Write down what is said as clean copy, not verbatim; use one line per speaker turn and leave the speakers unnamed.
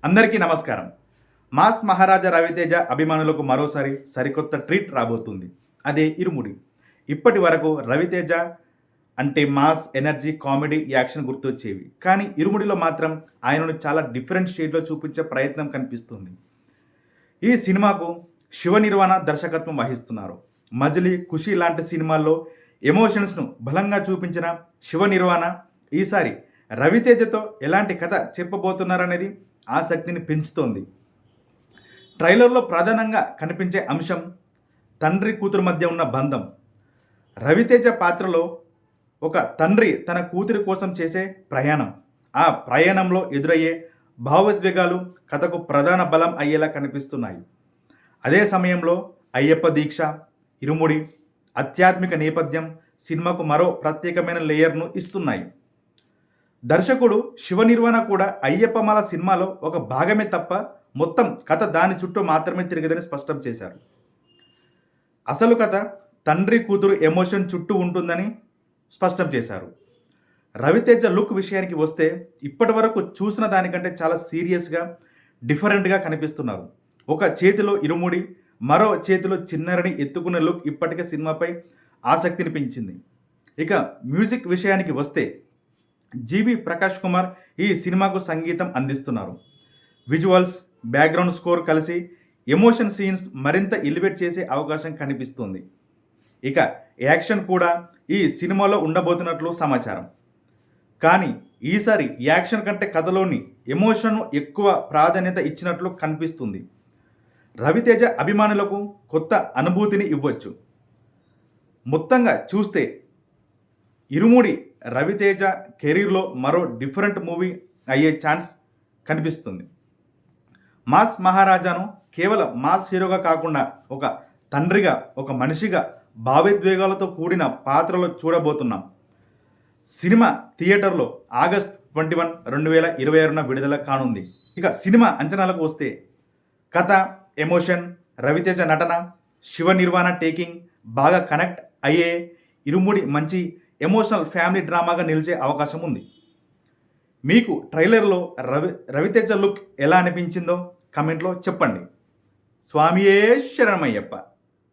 అందరికీ నమస్కారం. మాస్ మహారాజా రవితేజ అభిమానులకు మరోసారి సరికొత్త ట్రీట్ రాబోతుంది. అదే ఇరుముడి. ఇప్పటి వరకు రవితేజ అంటే మాస్, ఎనర్జీ, కామెడీ, యాక్షన్ గుర్తొచ్చేవి. కానీ ఇరుముడిలో మాత్రం ఆయనను చాలా డిఫరెంట్ షేడ్లో చూపించే ప్రయత్నం కనిపిస్తుంది. ఈ సినిమాకు శివ నిర్వాణ దర్శకత్వం వహిస్తున్నారు. మజిలీ, ఖుషి లాంటి సినిమాల్లో ఎమోషన్స్ను బలంగా చూపించిన శివ నిర్వాణ ఈసారి రవితేజతో ఎలాంటి కథ చెప్పబోతున్నారనేది ఆసక్తిని పెంచుతోంది. ట్రైలర్లో ప్రధానంగా కనిపించే అంశం తండ్రి కూతురు మధ్య ఉన్న బంధం. రవితేజ పాత్రలో ఒక తండ్రి తన కూతురి కోసం చేసే ప్రయాణం, ఆ ప్రయాణంలో ఎదురయ్యే భావోద్వేగాలు కథకు ప్రధాన బలం అయ్యేలా కనిపిస్తున్నాయి. అదే సమయంలో అయ్యప్ప దీక్ష, ఇరుముడి, ఆధ్యాత్మిక నేపథ్యం సినిమాకు మరో ప్రత్యేకమైన లేయర్ను ఇస్తున్నాయి. దర్శకుడు శివ నిర్వాణ కూడా అయ్యప్పమాల సినిమాలో ఒక భాగమే తప్ప మొత్తం కథ దాని చుట్టూ మాత్రమే తిరిగదని స్పష్టం చేశారు. అసలు కథ తండ్రి కూతురు ఎమోషన్ చుట్టూ ఉంటుందని స్పష్టం చేశారు. రవితేజ లుక్ విషయానికి వస్తే ఇప్పటి వరకు చూసిన దానికంటే చాలా సీరియస్గా, డిఫరెంట్గా కనిపిస్తున్నారు. ఒక చేతిలో ఇరుముడి, మరో చేతిలో చిన్నారిని ఎత్తుకునే లుక్ ఇప్పటికే సినిమాపై ఆసక్తిని పెంచింది. ఇక మ్యూజిక్ విషయానికి వస్తే జీవి ప్రకాష్ కుమార్ ఈ సినిమాకు సంగీతం అందిస్తున్నారు. విజువల్స్, బ్యాక్గ్రౌండ్ స్కోర్ కలిసి ఎమోషన్ సీన్స్ మరింత ఎలివేట్ చేసే అవకాశం కనిపిస్తుంది. ఇక యాక్షన్ కూడా ఈ సినిమాలో ఉండబోతున్నట్లు సమాచారం. కానీ ఈసారి యాక్షన్ కంటే కథలోని ఎమోషన్ను ఎక్కువ ప్రాధాన్యత ఇచ్చినట్లు కనిపిస్తుంది. రవితేజ అభిమానులకు కొత్త అనుభూతిని ఇవ్వచ్చు. మొత్తంగా చూస్తే ఇరుముడి రవితేజ కెరీర్లో మరో డిఫరెంట్ మూవీ అయ్యే ఛాన్స్ కనిపిస్తుంది. మాస్ మహారాజాను కేవలం మాస్ హీరోగా కాకుండా ఒక తండ్రిగా, ఒక మనిషిగా భావోద్వేగాలతో కూడిన పాత్రలో చూడబోతున్నాం. సినిమా థియేటర్లో ఆగస్ట్ 21, 2026న విడుదల కానుంది. ఇక సినిమా అంచనాలకు వస్తే కథ, ఎమోషన్, రవితేజ నటన, శివ నిర్వాణ టేకింగ్ బాగా కనెక్ట్ అయ్యే ఇరుముడి మంచి ఎమోషనల్ ఫ్యామిలీ డ్రామాగా నిలిచే అవకాశం ఉంది. మీకు ట్రైలర్లో రవితేజ లుక్ ఎలా అనిపించిందో కమెంట్లో చెప్పండి. స్వామియే శరణమయ్యప్ప.